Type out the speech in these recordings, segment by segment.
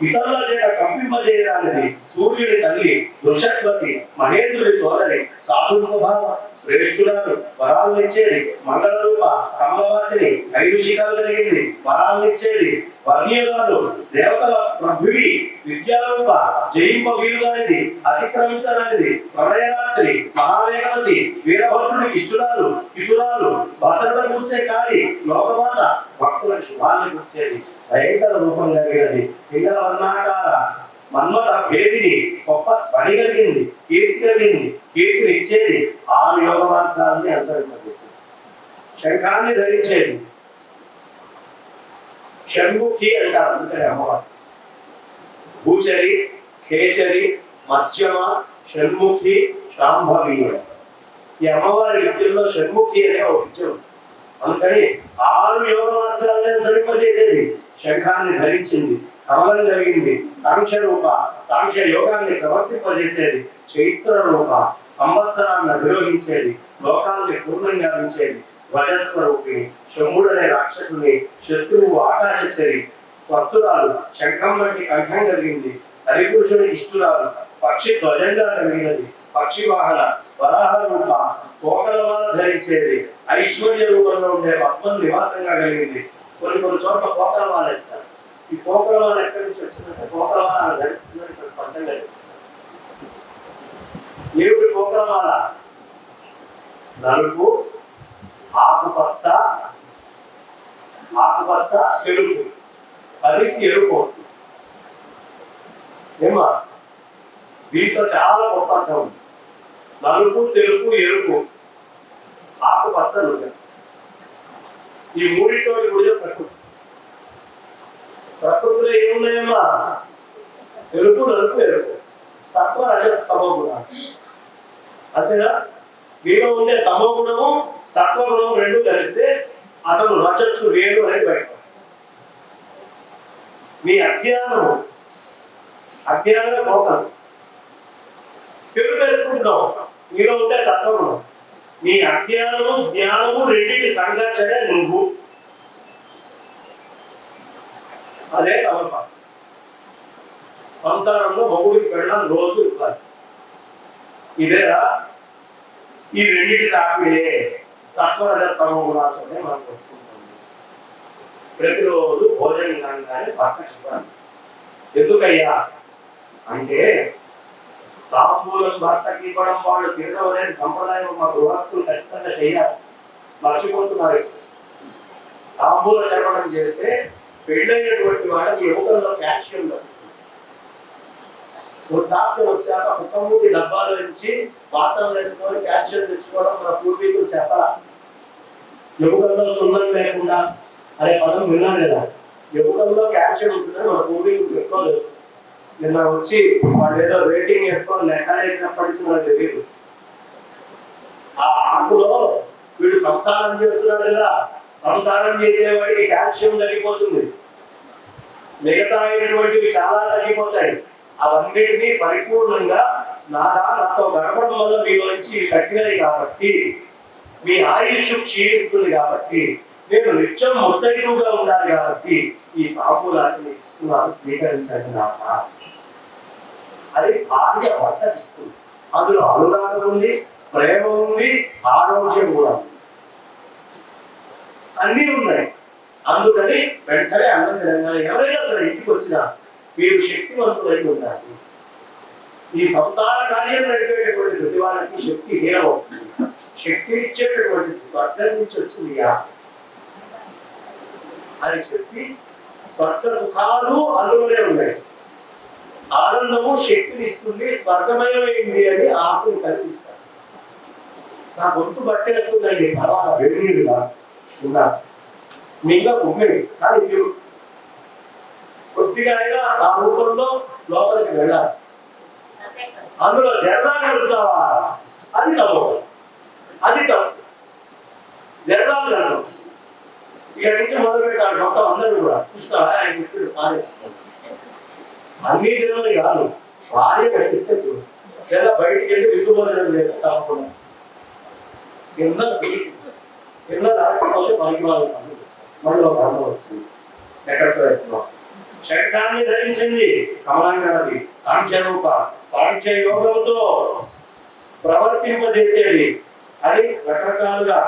ఇతరుల చేత కంపింపజేయడానికి సూర్యుడి తల్లి వృషద్వతి మహేంద్రుడి సోదరి సాధు స్వభావ శ్రేష్ఠురాలు వరాలనిచ్చేది మంగళ రూప కమలవాసిని 5 శిఖరాలు కలిగింది వరాలనిచ్చేది వర్ణ్యురాలు దేవతల ప్రభువి విద్యారూప జయింప వీరుగానిది అతిక్రమించరానిది ప్రళయరాత్రి మహావేగవతి వీరభద్రుడి ఇష్టురాలు పితురాలు భద్రత కూర్చే కాడి లోకమాత భక్తుల శుభాన్ని కూర్చేది భయంకర రూపం కలిగినది పింగళ వర్ణాకార మన్మత భేదిని గొప్ప పని కలిగింది కీర్తి కలిగింది కీర్తిని ఇచ్చేది 6 యోగ మార్గాల్ని అనుసరింపజేసింది శంఖాన్ని ధరించేది షణ్ముఖి అంటారు అందుకని అమ్మవారు భూచరి ఖేచరి మత్స్యమ షణ్ముఖి శాంభవి ఈ అమ్మవారి విద్యల్లో షణ్ముఖి అనే ఒక విద్య అందుకని 6 యోగ మార్గాలను అనుసరింపజేసేది శంఖాన్ని ధరించింది కమలం కలిగింది సాంఖ్య రూప సాంఖ్య యోగాన్ని ప్రవర్తింపజేసేది చైత్ర రూప సంవత్సరాన్ని అధిరోహించేది లోకాన్ని పూర్ణంగా ఉంచేది వజస్వరూపిణి శంభుడనే రాక్షసుని శత్రువు ఆకాశచరి స్వత్తురాలు శంఖం వంటి కంఠం కలిగింది హరిపురుషుని ఇష్టురాలు పక్షి ధ్వజంగా కలిగినది పక్షి వాహన వరాహ రూప కోకలమాల ధరించేది ఐశ్వర్య రూపంలో ఉండే పద్మం నివాసంగా కలిగింది కొన్ని చోట్ల కోకలమాల ఇస్తారు ఈ కోకలమాల ఎక్కడి నుంచి వచ్చిందంటే కోకలమాల ధరిస్తుందని ఇక్కడ స్పష్టంగా ఏమిటి కోకలమాల నలుపు ఆకుపచ్చ తెలుపు కలిసి ఎరుపు ఏమా దీంట్లో చాలా గొప్ప అర్థం ఉంది నలుపు తెలుపు ఎరుపు ఆకుపచ్చ ఈ మూడింటి కూడా ప్రకృతిలో ఏమున్నాయమ్మా తెలుపు నలుపు ఎరుపు సత్వ రజస్ తమో గుణం అంతేనా మీలో ఉండే తమో గుణము సత్వ గుణము రెండు కలిస్తే అసలు రజస్సు వేరు అనేది బయట మీ అజ్ఞానంగా పోతాను తెలుగు వేసుకుంటున్నాం మీలో ఉంటే సత్వగుణం నీ అజ్ఞానము జ్ఞానము రెండింటి సంఘర్షణ నువ్వు అదే తమలపాకు సంసారంలో మొగుడికి వెళ్ళడం రోజు ఇవ్వాలి ఇదేరా ఈ రెండింటి రాపిడే సత్వరజస్తమ గుణాలనే మనం వస్తుంటాం ప్రతిరోజు భోజనం కానీ భర్త ఇవ్వాలి ఎందుకయ్యా అంటే తాంబూలం భర్తకి ఇవ్వడం వాళ్ళు తినడం అనేది సంప్రదాయం మా గృహస్థులు ఖచ్చితంగా చేయాలి మర్చిపోతున్నారు తాంబూల చర్వణం చేస్తే పెళ్ళైనటువంటి వాళ్ళకి ఎముకల్లో కాల్షియం వృద్ధాప్యం వచ్చాక ముఖమూటి డబ్బాల నుంచి పాత్రలు వేసుకొని కాల్షియం తెచ్చుకోవడం మన పూర్వీకులు చెప్పరా ఎముకల్లో సున్నం లేకుండా అనే పదం విన్నాను లేదా ఎముకల్లో కాల్షియం ఉంటుందని మన పూర్వీకులు ఎక్కువ తెలుసు నిన్న వచ్చి వాళ్ళు ఏదో రేటింగ్ వేసుకొని లెక్కలేసినప్పటి నుంచి మనకు తెలియదు ఆ ఆకులో వీడు సంసారం చేస్తున్నాడు కదా సంసారం చేసేవాడికి కాల్షియం తగ్గిపోతుంది మిగతా అయినటువంటివి చాలా తగ్గిపోతాయి అవన్నిటినీ పరిపూర్ణంగా నాతో గడపడం వల్ల మీలోంచి తగ్గినాయి కాబట్టి మీ ఆయుష్ క్షీణిస్తుంది కాబట్టి నేను నిత్యం ముత్తైదుగా ఉండాలి కాబట్టి ఈ తాంబూలాన్ని ఇస్తున్నాను స్వీకరించండి నాట అది భార్య భర్త ఇస్తుంది అందులో అనురాగం ఉంది ప్రేమ ఉంది ఆరోగ్యం కూడా ఉంది అన్నీ ఉన్నాయి అందుకని వెంటనే అన్నం తినగానే ఎవరైనా సరే ఇంటికి వచ్చినా మీరు శక్తివంతులై ఉండాలి ఈ సంసార కార్యం నడిపేటటువంటి ప్రతి వాళ్ళకి శక్తి హీనమవుతుంది శక్తి ఇచ్చేటటువంటి స్వర్గం నుంచి వచ్చిందిగా అని చెప్పి స్వర్గ సుఖాలు అందులోనే ఉన్నాయి ఆనందము శక్తిని ఇస్తుంది స్వర్గమయమైంది అని ఆకుని కల్పిస్తారు నా గొంతు పట్టేస్తుందండి పర్వాలా వెలుగుగా ఉన్నా మీగా కుమ్మేది కానీ తిరుగు కొద్దిగా అయినా ఆ రూపంలో లోపలికి వెళ్ళాలి అందులో జరదా కలుపుతావా అది తప్పు అది తప్పు జరదాలు కలపం ఇక నుంచి మొదలు పెట్టాడు మొత్తం అందరూ కూడా చూస్తావా ఆయన మిత్రుడు పారేసుకుంటారు అన్ని దినాలు కాదు భార్య కట్టిస్తే లేదా బయటికి వెళ్ళి విద్యుమోచనం లేదు తప్పకుండా కింద దాటిపోతే మనకి వాళ్ళు మళ్ళీ ఒక అర్థం వచ్చింది ఎక్కడికి వెళ్తున్నాం శంఖాన్ని ధరించింది కమలంకరది సాంఖ్య రూప, సాంఖ్య యోగంతో ప్రవర్తింపజేసేది అని రకరకాలుగా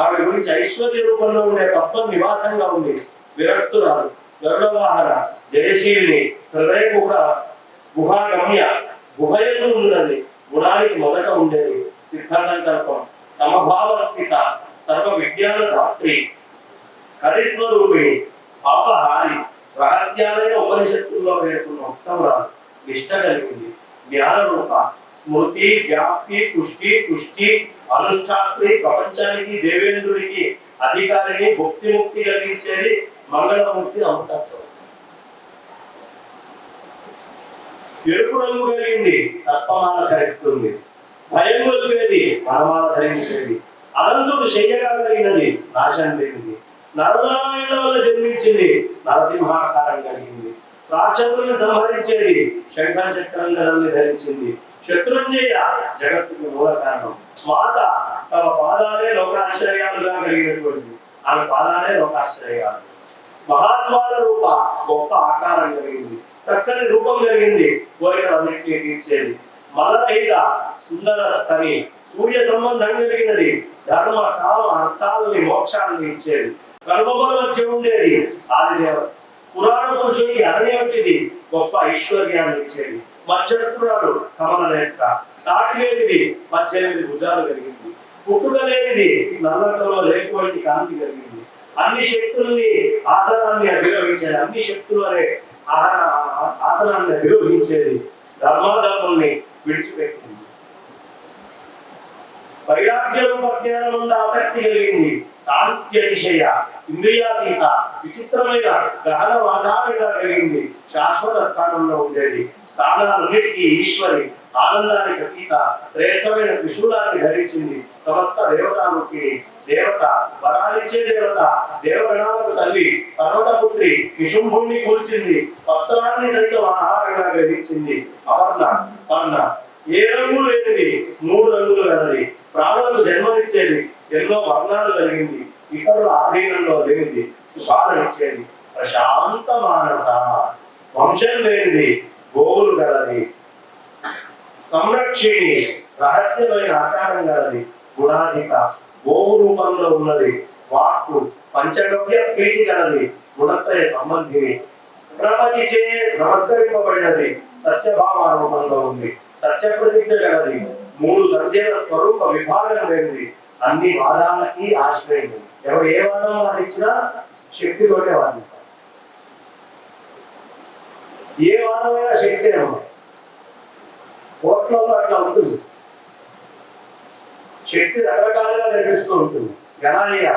ఆవిడ గురించి ఐశ్వర్య రూపంలో ఉండే పద్మ నివాసంగా ఉంది. విరక్తురాలు, గరుడవాహన, జయశీలిని, హృదయముఖ, గుహాగమ్య, గుహయందు ఉన్నది, గుణానికి మొదట ఉండేది, సిద్ధ సంకల్పం, సమభావ స్థిత, సర్వ విజ్ఞాన ధాత్రి, హరిస్వరూపిణి, పాపహారి, రహస్యాలైన ఉపనిషత్తుల్లో పేర్కొన్న ఉత్తమరాలు, నిష్ట కలిగింది, జ్ఞాన రూప, స్మృతి, వ్యాప్తి, పుష్టి, పుష్టి, అనుష్ఠాత్రి, ప్రపంచానికి దేవేంద్రుడికి అధికారిని, భక్తి ముక్తి కలిగించేది, మంగళమూర్తి, అమృతస్వరం. ఎరుపు రంగు కలిగింది, సర్పమాల ధరిస్తుంది, భయం గొలిపేది, వనమాల ధరించేది, అనంతుడు శయ్యగా కలిగినది, నాశనం లేనిది, నరనారాయణ వల్ల జన్మించింది, నరసింహాకారం కలిగింది, రాక్షసులను సంహరించేది, శంఖం చక్రం గదల్ని ధరించింది, శత్రుంజయ జగత్తుకు మూల కారణం, మాత తమ పాదాలే లోకాశ్రయాలుగా కలిగినటువంటిది, ఆమె పాదాలే లోకాశ్రయాలు, మహాత్మాల రూప, గొప్ప ఆకారం కలిగింది, చక్కని రూపం కలిగింది, కోరికలన్నింటినీ తీర్చేది, మలరహిత, సుందర స్థని, సూర్య సంబంధం కలిగినది, ధర్మ కామ అర్థాలని మోక్షాలను ఇచ్చేది, కనుమల మధ్య ఉండేది, ఆదిదేవ పురాణ పురుషుడికి అరణ్యంటిది, గొప్ప ఐశ్వర్యాన్ని ఇచ్చేది, మధ్యస్థురాలు, కమల నేత్ర, సాటి లేనిది, 18 భుజాలు కలిగింది, పుట్టుక లేనిది, నల్లకలో లేటువంటి కాంతి కలిగింది, అన్ని శక్తుల్ని ఆసనాన్ని అధిరోహించేది, అన్ని శక్తులు అనే ఆసనాన్ని అధిరోహించేది, ధర్మాధర్ముల్ని విడిచిపెట్టింది, వైరాగ్య రూప జ్ఞానం ఆసక్తి కలిగింది, కాంత్యతిశయ, ఇంద్రియాతీత, విచిత్రమైన గహన వాధారంగా కలిగింది, శాశ్వత స్థానంలో ఉండేది, స్థానాలన్నిటికీ ఈశ్వరి, ఆనందానికి అతీత, శ్రేష్టమైన త్రిశూలాన్ని ధరించింది, సమస్త దేవతారూపిణి, దేవత, వరాలిచ్చే దేవత, దేవగణాలకు తల్లి, పర్వతపుత్రి, నిశుంభుణ్ణి కూల్చింది, పత్రాన్ని సైతం ఆహారంగా గ్రహించింది, అవర్ణ, వర్ణ, ఏ రంగు లేనిది, 3 రంగులు గలది, ప్రాణులకు జన్మనిచ్చేది, ఎన్నో వర్ణాలు కలిగింది, ఇతరుల ఆధీనంలో లేనిది, శుభాలనిచ్చేది, ప్రశాంత మానస, వంశం లేనిది, గోవులు గలది, సంరక్షిణి, రహస్యమైన ఆకారం గలది, గుణాధిక, గోవు రూపంలో ఉన్నది, వాక్కు, పంచగవ్య ప్రీతి గలది, గుణత్రయ సంబంధిని, ప్రపంచే నమస్కరింపబడినది, సత్యభావ రూపంలో ఉంది, సత్య ప్రతిజ్ఞ గలది, 3 సంధ్యల స్వరూప విభాగం లేనిది, అన్ని వాదాలకి ఆశ్రయం. ఎవరు ఏ వాదం వాదించినా శక్తితోనే వాదించాలి, ఏ వాదమైనా శక్తి అన్నమాట. కోట్లలో అట్లా ఉంటుంది, శక్తి రకరకాలుగా కనిపిస్తూ ఉంటుంది. గణాయ్య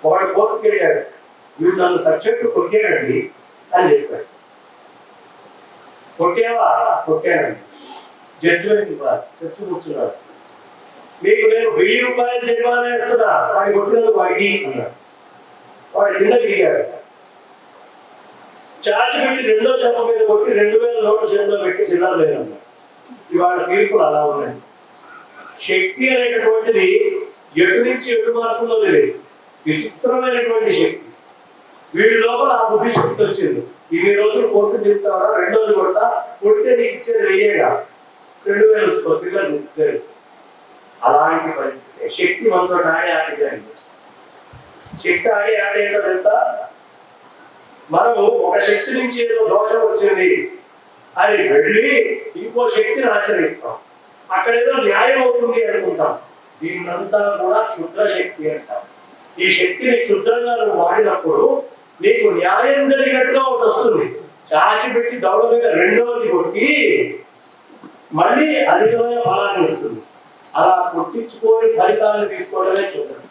వాడు కోర్టుకి వెళ్ళాడు, వీడు నన్ను చచ్చెట్టు కొట్టాడండి అని చెప్పాడు. కొట్టేవా? కొట్టానండి. జడ్జిమెంట్ ఇవ్వాలి, చర్చ కూర్చున్నాడు. మీకు నేను 1000 రూపాయలు జరిమానా వేస్తున్నా, వాడి కొట్టినందుకు వాడికి అన్నాడు. వాడు కిందకి దిగాడు, చార్జ్ పెట్టి 2వ చెంప మీద కొట్టి 2000 నోట్లు చేతిలో పెట్టి చిల్లర లేదన్నాడు. ఇవాళ తీర్పులు అలా ఉన్నాయి. శక్తి అనేటటువంటిది ఎటు నుంచి ఎటు మారుతుందో తెలియదు, విచిత్రమైనటువంటి శక్తి. వీడి లోపల ఆ బుద్ధి శక్తి వచ్చింది. ఇన్ని రోజులు కోర్టు తిరుగుతావా, 2 రోజులు కొడతా, కొడితే నీకు ఇచ్చేది 1000గా 2000 వచ్చుకోవచ్చు, ఇలా తిరుగుతాడు. అలాంటి పరిస్థితి. శక్తి మనతో ఆడే ఆటగా. శక్తి ఆడే ఆట ఏంటో తెలుసా? మనము ఒక శక్తి నుంచి ఏదో దోషం వచ్చింది అని వెళ్ళి ఇంకో శక్తిని ఆచరిస్తాం, అక్కడ ఏదో న్యాయం అవుతుంది అనుకుంటాం. దీన్నంతా కూడా క్షుద్ర శక్తి అంటాం. ఈ శక్తిని క్షుద్రంగా నువ్వు వాడినప్పుడు నీకు న్యాయం జరిగినట్టుగా ఒకటి వస్తుంది. చాచి పెట్టి దౌడ మీద 2వది కొట్టి మళ్ళీ అధికమైన ఫలాన్ని ఇస్తుంది. అలా కొట్టించుకొని ఫలితాలను తీసుకోవడమే క్షుద్రం.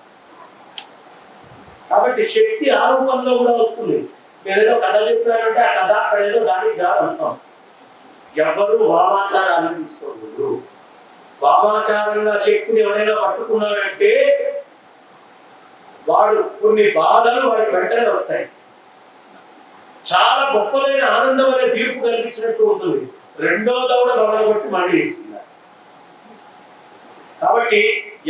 కాబట్టి శక్తి ఆరోపణలో కూడా వస్తుంది. నేనేదో కథ చెప్పానంటే ఆ కథ అక్కడ ఏదో దానికి కాదు అంటాం. ఎవరు వామాచారాన్ని తీసుకోకూడదు. వామాచారంగా శక్తిని ఎవరైనా పట్టుకున్నాడంటే వాడు కొన్ని బాధలు వాడికి వెంటనే వస్తాయి. చాలా గొప్పదైన ఆనందం అనే తీర్పు కల్పించినట్టు ఉంటుంది. 2వ దౌడ బట్టి మళ్ళీ ఇస్తున్నారు. కాబట్టి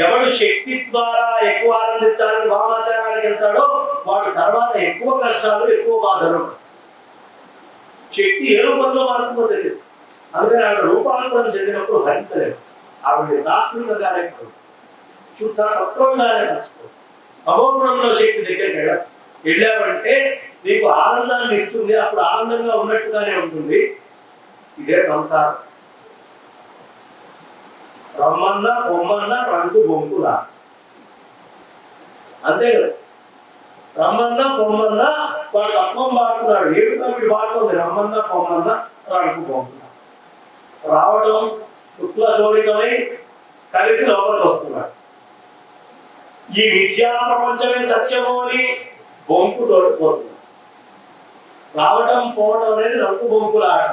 ఎవడు శక్తి ద్వారా ఎక్కువ ఆనందించాలని వామాచారానికి వెళ్తాడో వాడు తర్వాత ఎక్కువ కష్టాలు, ఎక్కువ బాధలు. శక్తి ఏ రూపంలో మారుతుందో తెలియదు. అందుకని ఆవిడ రూపాంతరం చెందినప్పుడు భరించలేదు. ఆవిడ సాత్విక కార్యక్రమం శుద్ధ సత్వంగానే నడుచుకో. తమోగుణంలో శక్తి దగ్గరికి వెళ్ళావంటే నీకు ఆనందాన్ని ఇస్తుంది. అప్పుడు ఆనందంగా ఉన్నట్టుగానే ఉంటుంది. ఇదే సంసారం. రమ్మన్నా పొమ్మన్నా రంగు బొంకులా, అంతే కదా. రమ్మన్నా పొమ్మన్నా వాడు తత్వం బాడుతున్నాడు. ఏమిటో వీడు బాడుతుంది. రమ్మన్నా పొమ్మన్నా రంగు బొంకులా. రావడం శుక్ల శోభితమై కలిసి లోపలికి వస్తున్నాడు. ఈ విద్యా ప్రపంచమే సత్యము అని బొంకు తోడిపోతున్నాడు. రావటం పోవడం అనేది రంగు బొంకులాట.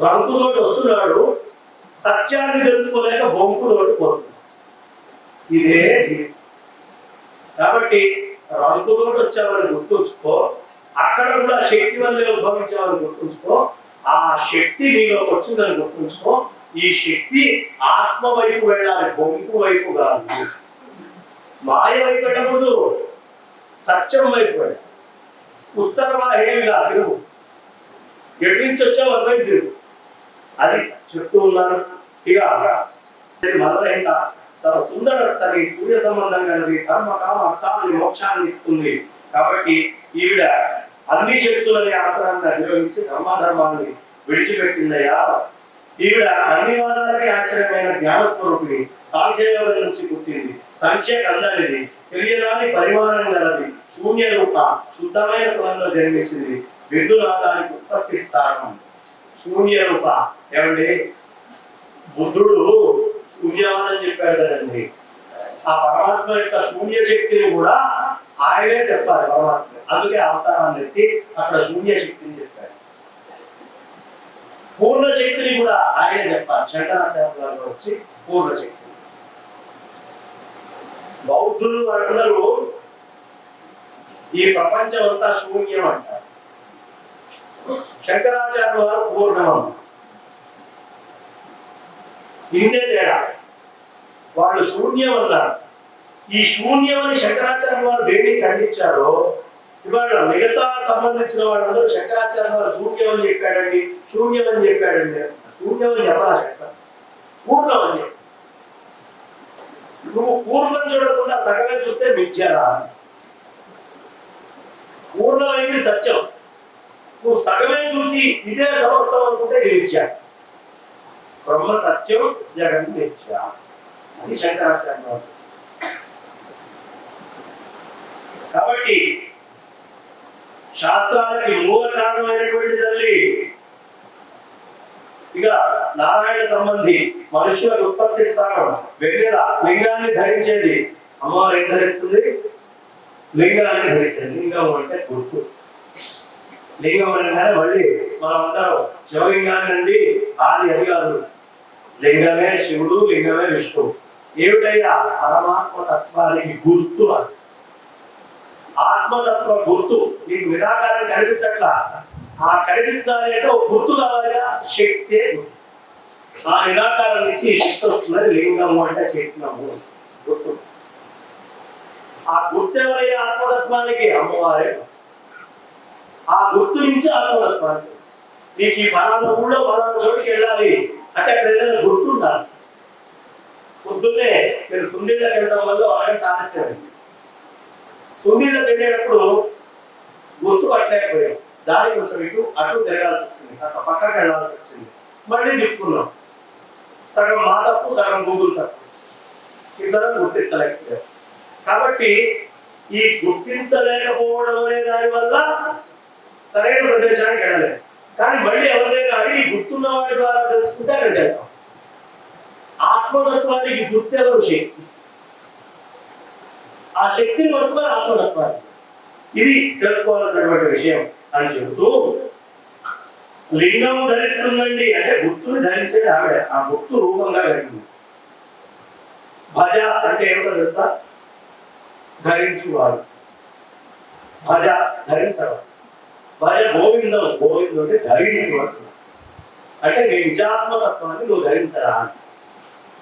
రంగుతోటి వస్తున్నాడు, సత్యాన్ని తెలుసుకోలేక బొంకుతోటి పోతున్నాడు. ఇదే జీవితం. కాబట్టి రంగుతోటి వచ్చామని గుర్తుంచుకో. అక్కడ కూడా శక్తి వల్లే ఉద్భవించామని గుర్తుంచుకో. ఆ శక్తి నీలోకి వచ్చిందని గుర్తుంచుకో. ఈ శక్తి ఆత్మ వైపు వెళ్ళాలి, బొంకు వైపు కాదు. మాయ వైపు వెళ్ళకూడదు, సత్యం వైపు వెళ్ళాలి. ఉత్తర వాహినిగా తిరుగు. ఎటు నుంచి వచ్చావు అటువైపు తిరుగు. అది చెప్తూ ఉన్నాను. ఇక మరొక సుందర స్థలి సూర్య సంబంధం కలిగి కర్మ కామ అర్థాన్ని మోక్షాన్ని ఇస్తుంది. కాబట్టి ఈవిడ అన్ని శక్తులని ఆసనాన్ని అధిరోహించి ధర్మాధర్మాన్ని విడిచిపెట్టిందయ్యా. ఈవిడ అన్ని వాదాలకి ఆశ్చర్యమైన జ్ఞానస్వరూపిణి. సాంఖ్యయోగం నుంచి పుట్టింది. సంఖ్య కందనిది, తెలియరాని పరిమాణం గలది, శూన్య రూప, శుద్ధమైన కులంలో జన్మించింది. విద్యునాదానికి ఉత్పత్తి స్థానం. శూన్య రూప ఏమండి, బుద్ధుడు శూన్యవాదం చెప్పాడు కదండి. ఆ పరమాత్మ యొక్క శూన్య శక్తిని కూడా ఆయనే చెప్పాలి పరమాత్మ. అందుకే అవతారాన్ని ఎత్తి అక్కడ శూన్య శక్తిని చెప్పాడు. పూర్ణ శక్తిని కూడా ఆయనే చెప్పాలి. శంకరాచార్యులు వచ్చి పూర్ణ శక్తి. బౌద్ధులు వాళ్ళందరూ ఈ ప్రపంచం అంతా శూన్యం అంటారు. శంకరాచార్యుల వారు పూర్ణం. ఇంతే తేడా. వాళ్ళు శూన్యం అన్నారు. ఈ శూన్యం అని శంకరాచార్యుల వారు దేన్ని ఖండించారో ఇవాళ మిగతా సంబంధించిన వాళ్ళందరూ శంకరాచార్యుల వారు శూన్యం అని చెప్పాడండి, శూన్యం అని చెప్పాడండి. శూన్యం అని చెప్పాలా శంకర? పూర్ణం అని చెప్పి. నువ్వు పూర్ణం చూడకుండా సగమే చూస్తే మిథ్యరా. పూర్ణమైంది సత్యం. నువ్వు సగమే చూసి ఇదే సమస్తం అనుకుంటే ఇది మిథ్య. బ్రహ్మ సత్యం, జగన్ మిథ్య. అది శంకరాచార్య వారు. కాబట్టి శాస్త్రాలకి మూల కారణమైనటువంటి తల్లి. ఇక నారాయణ సంబంధి మనుష్యులకు ఉత్పత్తి స్థానం. వెన్నెల లింగాన్ని ధరించేది. అమ్మవారు ఏం ధరిస్తుంది? లింగాన్ని ధరించేది. లింగం అంటే గుర్తు. లింగం అనగానే మళ్ళీ మనమందరం శివలింగాన్ని అండి ఆది అది కాదు. లింగమే శివుడు, లింగమే విష్ణువు. ఏమిటయ్యా? పరమాత్మ తత్వానికి గుర్తు. అది ఆత్మతత్వ గుర్తు. నీకు నిరాకారం కనిపించట్లా. ఆ కనిపించాలి అంటే ఒక గుర్తు కావాలిగా. శక్తే ఆ నిరాకారం నుంచి శక్తి వస్తున్నది. లింగము అంటే చైతన్యము గుర్తు. ఆ గుర్తు ఎవరయ్యా? ఆత్మతత్వానికి అమ్మవారే. ఆ గుర్తు నుంచి ఆత్మతత్వానికి. నీకు ఈ ఫలానా ఊళ్ళో ఫలానా చోటుకి వెళ్ళాలి అంటే అక్కడ ఏదైనా గుర్తు ఉండాలి. పొద్దున్నే మీరు సుందీళ్ళకి వెళ్ళడం వల్ల అరగంట ఆలస్యమైంది. సుందీళ్ళకి వెళ్ళేటప్పుడు గుర్తు పట్టలేకపోయాం. దారి కొంచెం ఇటు అటు తిరగాల్సి వచ్చింది, కాస్త పక్కకి వెళ్ళాల్సి వచ్చింది. మళ్ళీ తిప్పుకున్నాం. సగం మా తప్పు, సగం గూగుల్ తప్పు. ఇద్దరం గుర్తించలేకపోయాం. కాబట్టి ఈ గుర్తించలేకపోవడం అనే దాని వల్ల సరైన ప్రదేశానికి వెళ్ళలేదు. కానీ మళ్ళీ ఎవరినైనా అడిగి గుర్తున్న వాడి ద్వారా తెలుసుకుంటే అక్కడికి వెళ్తాం. ఆత్మతత్వానికి గుర్తు ఎవరు? శక్తి. ఆ శక్తిని పట్టుకుని ఆత్మతత్వానికి. ఇది తెలుసుకోవాల్సినటువంటి విషయం అని చెబుతూ లింగం ధరిస్తుందండి అంటే గుర్తుని ధరించేది ఆవిడ. ఆ గుర్తు రూపంగా జరిగింది. భజ అంటే ఏమిటో తెలుసా? ధరించువాడు. భజ ధరించడం. భజ గోవిందం. గోవిందం అంటే ధరించు అంటే నీ నిజాత్మతత్వాన్ని నువ్వు ధరించరా.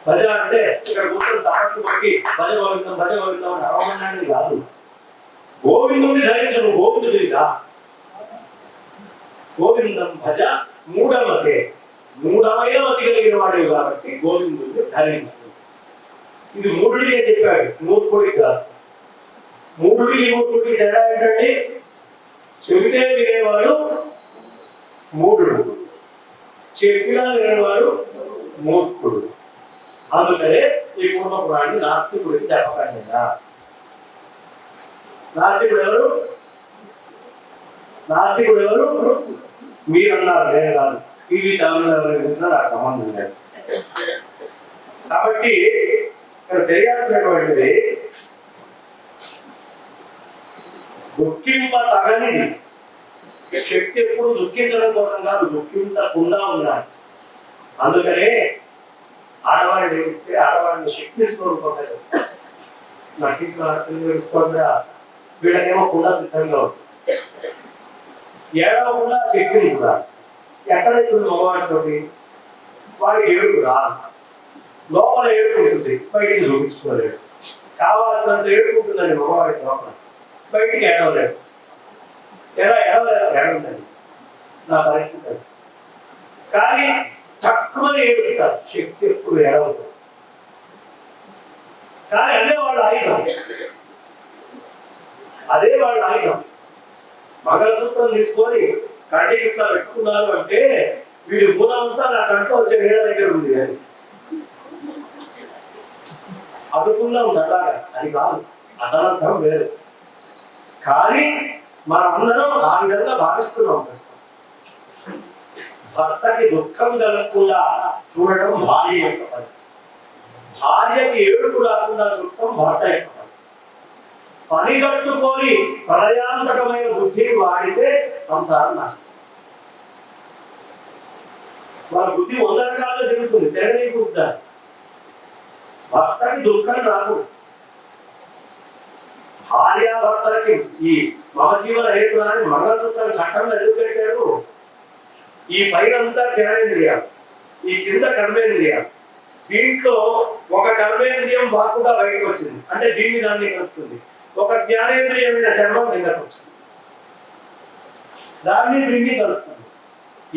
భజ అంటే ఇక్కడ కూర్చొని చప్పట్లు కొట్టి భజ గోవిందం భజ గోవిందం అని అరవమన్నాడు కాదు. గోవిందుని ధరించు. నువ్వు గోవిందుడిగా. గోవిందం భజ మూఢమతే, మూఢమైన మతి కలిగిన వాడే కాబట్టి గోవిందుడిని ధరించు. ఇది మూఢుడిగా చెప్పాడు, మూర్ఖుడికి కాదు. మూఢుడికి మూర్ఖుడికి తేడా ఏంటంటే చెబితే వినేవాడు మూఢుడు, చెప్పినా వినేవాడు మూర్ఖుడు. అందుకనే ఈ పూర్వ పురాణి నాస్తికుడికి చెప్పకండి. నాస్తికుడు ఎవరు? నాస్తికుడు ఎవరు? మీరు అన్నారు, నేను కాదు. టీవీ ఛానల్ ఎవరైనా చూసినా నాకు సంబంధం లేదు. కాబట్టి ఇక్కడ తెలియాల్సినటువంటిది దుఃఖింప తగనిది. శక్తి ఎప్పుడు దుఃఖించడం కోసం కాదు, దుఃఖించకుండా ఉండాలి. అందుకనే ఆడవారిని ఏడిస్తే ఆడవారిని శక్తి స్వరూపంగా చెప్తారు. నటిస్తుందా వీళ్ళకేమో కూడా సిద్ధంగా ఉంటుంది. ఏడవకుండా శక్తిని కూడా ఎక్కడైతే మగవాడితోటి వాడికి ఏడుపు రాదు. లోపల ఏడుకుంటుంది, బయటికి చూపించుకోలేడు. కావాల్సినంత ఏడుకుంటుందండి మగవాడికి, లోపల బయటికి ఏడవలేడు. ఎలా ఏడవలేదండి నా పరిస్థితి. కానీ తక్కువని ఏడుస్తారు, శక్తి ఎప్పుడు ఏడవదు. కానీ అదే వాళ్ళ ఆయుధం, అదే వాళ్ళ ఆయుధం. మంగళసూత్రం తీసుకొని కంటికి ఇట్లా పెట్టుకున్నారు అంటే వీడి మూలంతా నా కంట్లో వచ్చే నీళ్ళ దగ్గర ఉంది అని అనుకున్నాం సరదాగా. అది కాదు, అసలర్థం వేరు. కానీ మనమందరం ఆ విధంగా భావిస్తున్నాం. భర్తకి దుఃఖం కలగకుండా చూడడం భార్య యొక్క పని, భార్యకి ఏడుపు రాకుండా చూడటం భర్త యొక్క పని. పనిగట్టుకొని ప్రళయాంతకమైన బుద్ధిని వాడితే సంసారం నాశనం. వాళ్ళ బుద్ధి 100 రకాలుగా తిరుగుతుంది, తిరగనీకుద్దా. భర్తకి దుఃఖం రాదు. భార్యాభర్తలకి ఈ మహజీవన హేతురాన్ని మంగళసూత్రం కట్టంలో ఎందుకు కట్టారు? ఈ పైనంతా జ్ఞానేంద్రియాలు, ఈ కింద కర్మేంద్రియాలు. దీంట్లో ఒక కర్మేంద్రియం వాక్కుగా బయటకు వచ్చింది అంటే దీన్ని దాన్ని కలుపుతుంది. ఒక జ్ఞానేంద్రియమైన చర్మం కిందకు వచ్చింది, దాన్ని దీన్ని కలుపుతుంది.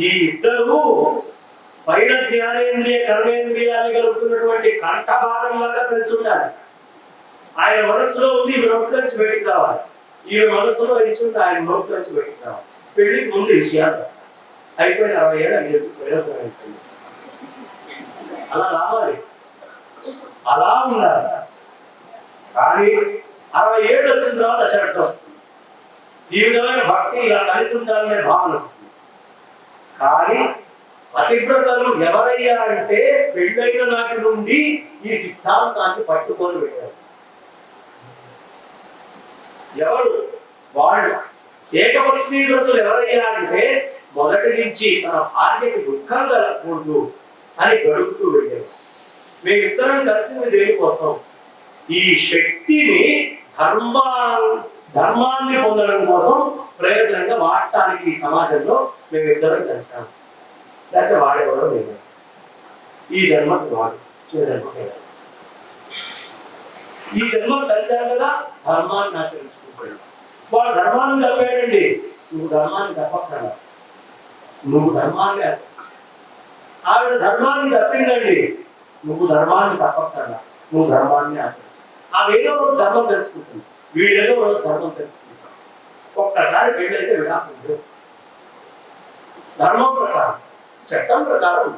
ఈ ఇద్దరు పైన జ్ఞానేంద్రియ కర్మేంద్రియాన్ని కలుపుతున్నటువంటి కంఠ భాగం లాగా తెలుసుండాలి. ఆయన మనస్సులో ఉంది, ఈమె నోటి నుంచి బయటికి రావాలి. ఈమె మనస్సులో ఇచ్చింది, ఆయన నోటి నుంచి బయటికి రావాలి. పెళ్లికి ముందు విషయాలు అయిపోయిన 60 ఏళ్ళు ప్రయోజనం అవుతుంది. అలా రావాలి, అలా ఉండాలి. కానీ 60 ఏళ్ళు వచ్చిన తర్వాత చెట్టు వస్తుంది. ఈ విధమైన భక్తి ఇలా కలిసి ఉండాలనే భావన వస్తుంది. కానీ పతివ్రతలు ఎవరయ్యా అంటే పెళ్ళైన నాటి నుండి ఈ సిద్ధాంతాన్ని పట్టుకొని పెట్టారు. ఎవరు వాళ్ళు? ఏకపత్ని వ్రతులు ఎవరయ్యా అంటే మొదటి నుంచి తన భార్యకి దుఃఖం కలగకూడదు అని గడుపుతూ వెళ్ళారు. మేమిద్దరం కలిసింది దేనికోసం? ఈ శక్తిని ధర్మాన్ని పొందడం కోసం ప్రయోజనంగా వాడటానికి ఈ సమాజంలో మేమిద్దరం కలిసాము. లేకపోతే వాడేవాడు లేదు. ఈ జన్మకు వాడు, ఈ జన్మ కలిసాను కదా, ధర్మాన్ని ఆచరించుకుంటాడు. వాడు ధర్మాన్ని తప్పాడండి, నువ్వు ధర్మాన్ని తప్పక్కడా, నువ్వు ధర్మాన్ని ఆచరించు. ఆవిడ ధర్మాన్ని తప్పిందండి, నువ్వు ధర్మాన్ని తప్పక్కడా, నువ్వు ధర్మాన్ని ఆచరించు. ఆవేదో రోజు ధర్మం తెలుసుకుంటుంది, వీడేదో రోజు ధర్మం తెలుసుకుంటాడు. ఒక్కసారి పెళ్ళైతే విడాకులు ధర్మం ప్రకారం, చట్టం ప్రకారం.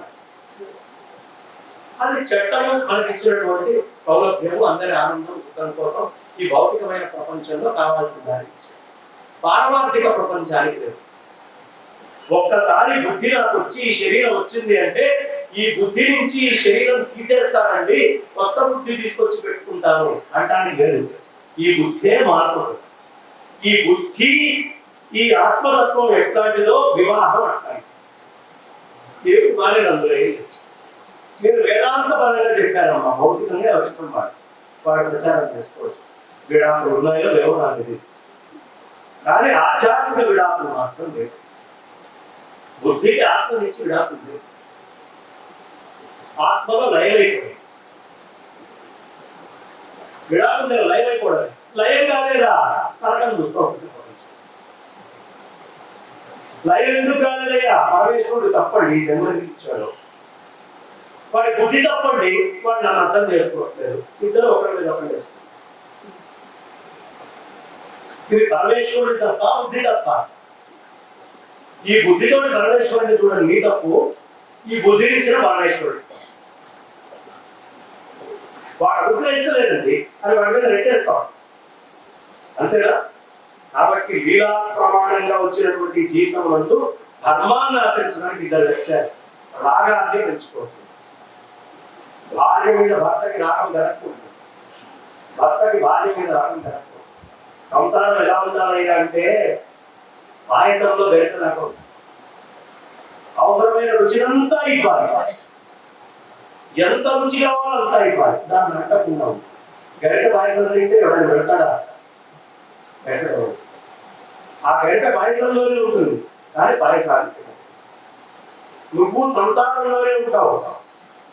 అది చట్టము మనకి ఇచ్చినటువంటి సౌలభ్యము, అందరి ఆనందం సుఖం కోసం ఈ భౌతికమైన ప్రపంచంలో కావాల్సిన దాన్ని ఇచ్చారు. పారమార్థిక ప్రపంచానికి లేదు. ఒక్కసారి బుద్ధి నాకు వచ్చి ఈ శరీరం వచ్చింది అంటే ఈ బుద్ధి నుంచి ఈ శరీరం తీసేస్తానండి, కొత్త బుద్ధి తీసుకొచ్చి పెట్టుకుంటాను అంటానికి లేదు. ఈ బుద్ధే మారుతుంది. ఈ బుద్ధి, ఈ ఆత్మతత్వం ఎట్లాంటిదో వివాహం అట్లాంటి ఏమి మారేది. అందులో మీరు వేదాంత పరంగా చెప్పారమ్మా, భౌతికంగా అవసరం వాడు ప్రచారం చేసుకోవచ్చు. విడాకులు ఉన్నాయో లేవో నాకు తెలియదు, కానీ ఆధ్యాత్మిక విడాకులు మాత్రం లేదు. బుద్ధికి ఆత్మ నుంచి విడాకులు లేదు. ఆత్మలో లయమైపోయి విడాకులు లేదు, లయమైపోవడం. లయం కాలేదా నరకం చూసుకోవాలి. లయం ఎందుకు కాలేదయ్యా? పరమేశ్వరుడు తప్పండి ఈ జన్మకి ఇచ్చాడు. వాడి బుద్ధి తప్పండి, వాడు నన్ను అర్థం చేసుకోవట్లేదు. ఇద్దరు ఒకరి మీద ఒకరు చేసుకుంటారు. ఇది పరమేశ్వరుడి తప్ప, బుద్ధి తప్ప. ఈ బుద్ధితోటి పరమేశ్వరుడిని చూడండి నీ తప్పు, ఈ బుద్ధిని ఇచ్చిన పరమేశ్వరుడు. వాడు అనుగ్రహించలేదండి అని వాడి మీద రెట్టేస్తాం, అంతేనా? కాబట్టి లీలా ప్రమాణంగా వచ్చినటువంటి జీవితం అంటూ ధర్మాన్ని ఆచరించడానికి ఇద్దరు వచ్చారు. రాగాన్ని పెంచుకోవచ్చు. భార్య మీద భర్తకి రాగం పెరగకూడదు, భర్తకి భార్య మీద రాగం పెరగకూడదు. సంసారం ఎలా ఉండాలి అంటే పాయసంలో గరిటెలాగా అవసరమైన రుచినంతా ఇవ్వాలి, ఎంత రుచి కావాలో అంతా ఇవ్వాలి, దాన్ని నట్టకుండా. గరిటె పాయసం తింటే ఎవరైనా పెడతాడా? పెట్టడం. ఆ గరిటె పాయసంలోనే ఉంటుంది, కానీ పాయసానికి నువ్వు సంసారంలోనే ఉంటావు.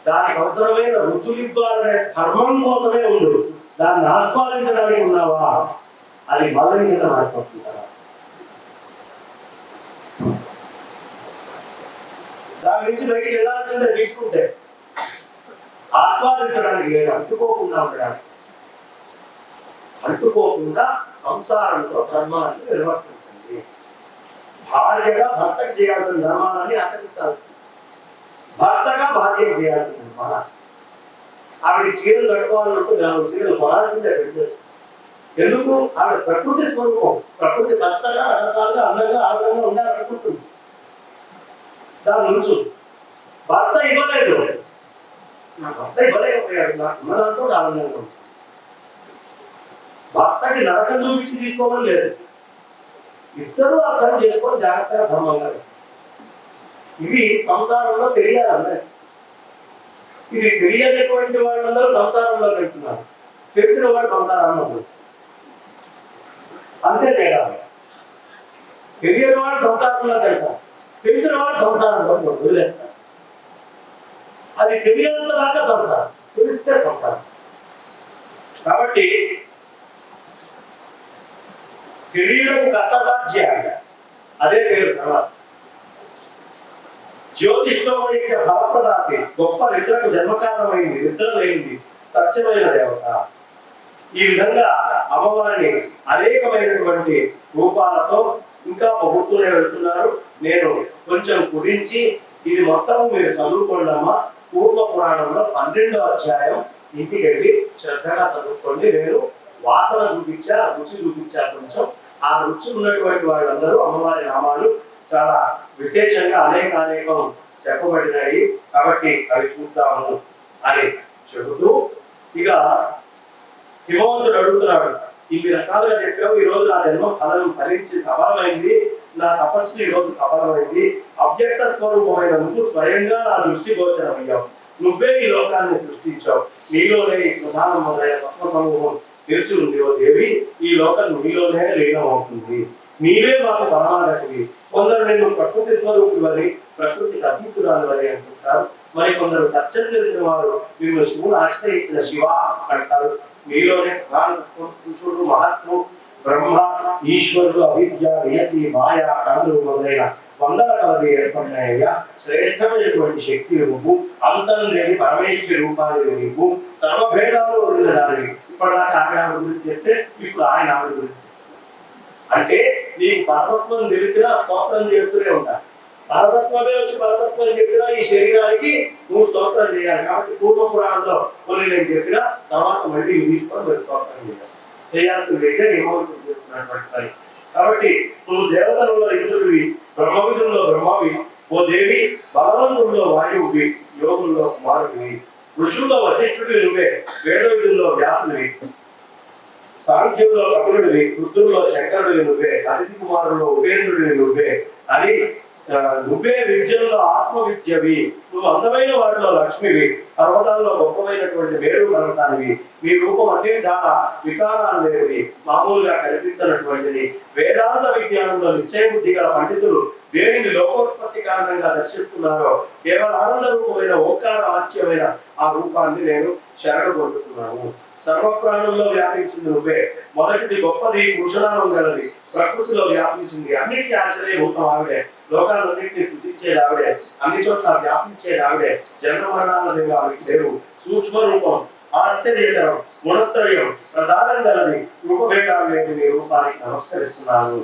దానికి అవసరమైన రుచులు ఇవ్వాలనే ధర్మం కోసమే ఉండు. దాన్ని ఆస్వాదించడానికి ఉన్నావా? అది బలం కింద మారిపోతుంది కదా. దాని నుంచి బయటికి వెళ్ళాల్సిందే తీసుకుంటే, ఆస్వాదించడానికి లేదు, అంటుకోకుండా ఉండడానికి. అంటుకోకుండా సంసారంలో ధర్మాన్ని నిర్వర్తించండి. భార్యగా భర్తకు చేయాల్సిన ధర్మాలని ఆచరించాల్సింది, భర్తగా భార్యకు చేయాల్సిన ధర్మాలు. ఆవిడ చీరలు కట్టుకోవాలంటూ 4 చీరలు కొనాల్సిందే పెట్టేస్తుంది. ఎందుకు? ఆవిడ ప్రకృతి స్వరూపం. ప్రకృతి పచ్చగా రకరకాలుగా అందంగా ఆనందంగా ఉండాలనుకుంటుంది. దాని నుంచి భర్త ఇవ్వలేదు, నా భర్త ఇవ్వలేకపోయాడు, నాకు ఉన్నదాంతో ఆనందంగా ఉంది. భర్తకి నరకం చూపించి తీసుకోవడం లేదు. ఇద్దరు అర్థం చేసుకొని జాగ్రత్తగా ధర్మంగా. ఇవి సంసారంలో తెలియాలి అందరికి. ఇది తెలియనటువంటి వాళ్ళందరూ సంసారంలో వెళ్తున్నారు, తెలిసిన వాడు సంసారంలో వస్తుంది. అంతే తేడా. తెలియని వాడు సంసారంలో వెళ్తారు, తెలిసిన వాడు సంసారంలో వదిలేస్తారు. అది తెలియనంత దాకా సంసారం, తెలిస్తే సంసారం. కాబట్టి తెలియడం కష్టసాధ్యంగా అదే పేరు. తర్వాత జ్యోతిష్ఠోమయ ఫలప్రదాతి, గొప్ప నిద్రకు జన్మకారణమైంది, నిద్ర లేనిది, సత్యమైన దేవత. ఈ విధంగా అమ్మవారిని అనేకమైనటువంటి రూపాలతో ఇంకా పొగుడుతూనే వెళ్తున్నారు. నేను కొంచెం కుదించి ఇది మొత్తం మీరు చదువుకోండమ్మా. పూర్వ పురాణంలో 12వ అధ్యాయం ఇంటికి వెళ్ళి శ్రద్ధగా చదువుకోండి. నేను వాసన చూపించా, రుచి చూపించా. కొంచెం ఆ రుచి ఉన్నటువంటి వాళ్ళందరూ అమ్మవారి నామాలు చాలా విశేషంగా అనేకం చెప్పబడినాయి. కాబట్టి అవి చూద్దాము అని చెబుతూ ఇక హిమవంతుడు అడుగుతున్నాడు, ఇన్ని రకాలుగా చెప్పావు, ఈ రోజు నా జన్మ ఫలం ఫలించి సఫలమైంది, నా తపస్సు ఈ రోజు సఫలమైంది. అవ్యక్త స్వరూపమైన నువ్వు స్వయంగా నా దృష్టి గోచరమయ్యావు. నువ్వే ఈ లోకాన్ని సృష్టించావు. నీలోనే ఈ ప్రధానం మొదలైన తత్వ సమూహం నిలిచి ఉంది. ఓ దేవి, ఈ లోకం నీలోనే లీనం అవుతుంది. నీవే మాకు పరమాగతివి. కొందరు నేను ప్రకృతి స్వరూపులని, ప్రకృతికి అతీతురాలు అని అంటుంటారు. మరి కొందరు సత్యం తెలిసిన వారు నిన్ను శివుడు ఆశ్రయించిన శివ అంటారు. మీలోనే ప్రధాన పురుషుడు, మహాత్ముడు, బ్రహ్మ, ఈశ్వరుడు, అవిద్య, నియతి, మాయ, కళలు మొదలైన వందల కలది ఏర్పడినాయ్యా. శ్రేష్టమైనటువంటి శక్తి నువ్వు, అంతం లేని పరమేశ్వరి రూపాలు నీవు, సర్వభేదాలు వదిలిన దానివి. ఇప్పటిదాకా ఆవిడ గురించి చెప్తే ఇప్పుడు ఆయన ఆవిడ గురించి అంటే నీకు పరతత్వం తెలిసినా స్తోత్రం చేస్తూనే ఉంటా. పరతత్వమే వచ్చి పరతత్వం చెప్పినా ఈ శరీరానికి నువ్వు స్తోత్రం చేయాలి. కాబట్టి పూర్వ పురాణంలో కొన్ని నేను చెప్పినా తర్వాత మళ్ళీ తీసుకొని మీరు స్తోత్రం చేయాల్సింది అయితే హిమవంతుడు చేస్తున్నటువంటి పని. కాబట్టి నువ్వు దేవతలలో ఇంద్రుడివి, బ్రహ్మవిధుల్లో బ్రహ్మవి. ఓ దేవి, బలవంతుల్లో వాయువువి, యోగుల్లో కుమారుడివి, ఋషుల్లో వశిష్ఠుడివి నువ్వే, వేద విధుల్లో వ్యాసుడివి, సాంఖ్యుల్లో కపిలుడివి, రుద్రుల్లో శంకరుడివి నువ్వే, అతిథి కుమారుల్లో ఉపేంద్రుడివి నువ్వే అని నువ్వే విద్యల్లో ఆత్మ విద్యవి. నువ్వు అందమైన వారిలో లక్ష్మివి, పర్వతాల్లో గొప్పమైనటువంటి మేరు పర్వతానివి. నీ రూపం అన్ని విధాల వికారాలు లేనిది, మామూలుగా కనిపించినటువంటిది. వేదాంత విజ్ఞానంలో నిశ్చయ బుద్ధి గల పండితులు దేనిని లోకోత్పత్తి కారణంగా దర్శిస్తున్నారో కేవలం ఆనంద రూపమైన ఓంకార వాచ్యమైన ఆ రూపాన్ని నేను శరణగొట్టుతున్నాను. సర్వప్రాణంలో వ్యాపించింది నువ్వే. మొదటిది గొప్పది, పురుషనామం గలది, ప్రకృతిలో వ్యాపించింది, అన్నిటికీ ఆశ్చర్యభూతం ఆవిడే. లోకాలన్నింటినీ సృష్టించేది ఆవిడే, అన్ని చోట్ల వ్యాపించేది ఆవిడే. జన్మ మరణాలు ఆవిడకి లేవు. సూక్ష్మ రూపం, ఆశ్చర్యకరం, గుణత్రయం, ప్రధానం గలది, రూపభేదాలు లేని నీ రూపానికి నమస్కరిస్తున్నాను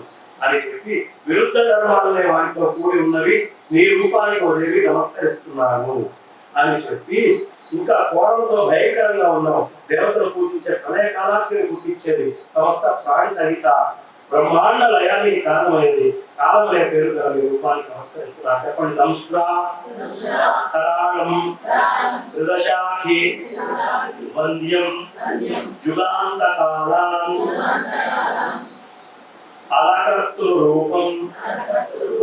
అని చెప్పి, విరుద్ధ ధర్మాలనే వాటితో కూడి ఉన్నవి నీ రూపానికి ఓ దేవి నమస్కరిస్తున్నాను అని చెప్పి, ఇంకా కోరంతో భయంకరంగా ఉన్నాం, దేవతలు పూజించే ప్రళయ కాలాగ్ని గుర్తించేది, సమస్త ప్రాణి సహిత బ్రహ్మాండ లయానికి కారణమైంది కాలం అనే పేరు గల మీ రూపానికి నమస్కరిస్తున్నారు. చెప్పండి. దంష్ట్రా కరాళం త్రిదశాఖి వంద్యం యుగాంత కాలాన్ అలకర్తృ రూపం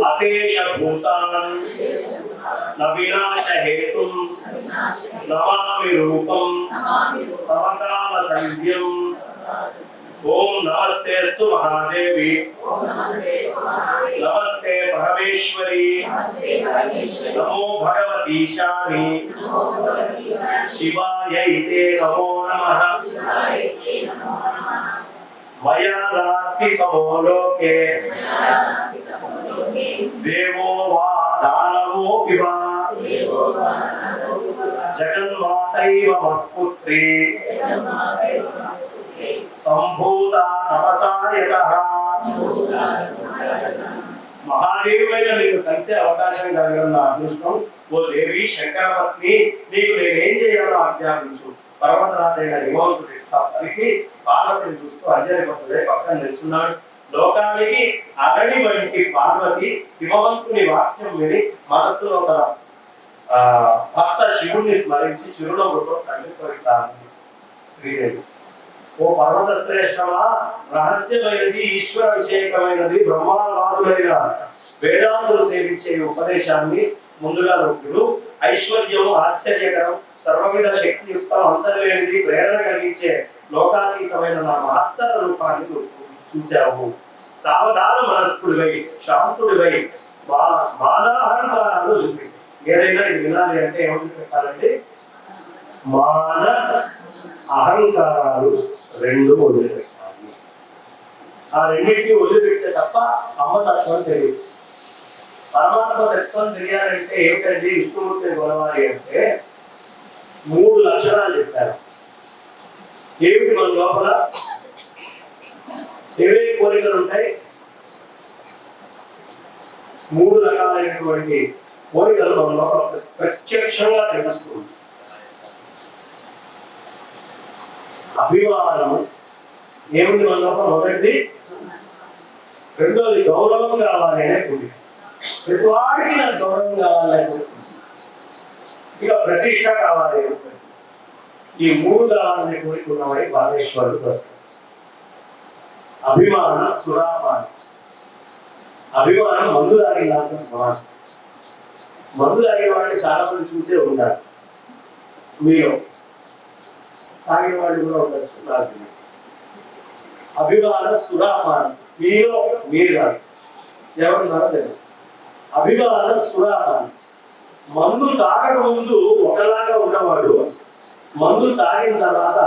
అశేష భూతాన్ నవినాశ హేతుం నమామి రూపం తమకాల సంధ్యం. ఓం నమస్తేస్తు మహాదేవి, నమస్తే పరమేశ్వరి, నమో భగవతీశాని, శివాయైతే నమో నమః. మయా నాస్తి సమో లోకే దేవో వా దానవోపి వా జగన్మాతైవ మత్పుత్రీ సంభూత తపసాయకః. మహాదేవుడైన నీకు కలిసే అవకాశం కలగడం నా అదృష్టం. ఓ దేవి శంకర పత్ని, నీకు నేనేం చేయాలో ఆజ్ఞాపించు. పర్వతరాజైన హిమవంతుడి పలికి పార్వతిని చూస్తూ అంజలి భక్తుడే పక్కన నిల్చున్నాడు. లోకానికి అగడి వంటి పార్వతి హిమవంతుని వాక్యం విని మనస్సులో తన భర్త శివుణ్ణి స్మరించి చిరునవ్వుతో తండ్రిపోతాను. శ్రీదేవి. ఓ పర్వత శ్రేష్టమా, రహస్యమైనది, ఈశ్వర విషయకమైనది, బ్రహ్మావాదులైన వేదాంతులు సేవించే ఉపదేశాన్ని ముందుగా నొక్కులు. ఐశ్వర్యము, ఆశ్చర్యకరం, సర్వవిధ శక్తియుక్తం, అంతర్లేనిది, ప్రేరణ కలిగించే లోకాతీతమైన నా మహత్తర రూపాన్ని చూశావు. సావధాన మనస్కుడివై, శాంతుడివై, మానాహంకారాలు చూపి. ఏదైనా ఇది వినాలి అంటే ఏమని పెట్టాలంటే మాన అహంకారాలు రెండు వదిలిపెట్టాలి. ఆ రెండింటిని వదిలిపెడితే తప్ప అమ్మతత్వం తెలియదు. పరమాత్మ తత్వం తెలియాలంటే ఏమిటండి విష్ణుమూర్తిని కొలవాలి అంటే 3 లక్షణాలు చెప్పారు. ఏమిటి మన లోపల ఏవే కోరికలు ఉంటాయి? 3 రకాలైనటువంటి కోరికలు మన లోపల ప్రత్యక్షంగా తెలుస్తుంది. అభిమానము ఏమిటి మన లోపల? మొదటిది. రెండోది గౌరవం కావాలి అనే కోరిక. ప్రతి వాడికి నాకు గౌరవం కావాలి. ఇక ప్రతిష్ట కావాలి. ఈ 3 కావాలనే కోరిక ఉన్నవాడి పరమేశ్వరుడు. అభిమాన సురాపానం. అభిమానం మందు తాగిన సమానం. మందు తాగిన వాడిని చాలా మంది చూసే ఉంటారు. మీరు తాగిన వాళ్ళు కూడా ఉండొచ్చు. అభిమాన సురాపానం. మీరు కాదు, ఎవరున్నారో లేదు. అభిమాన సురాపానం. మందు తాగక ముందు ఒకలాగా ఉన్నవాడు మందు తాగిన తర్వాత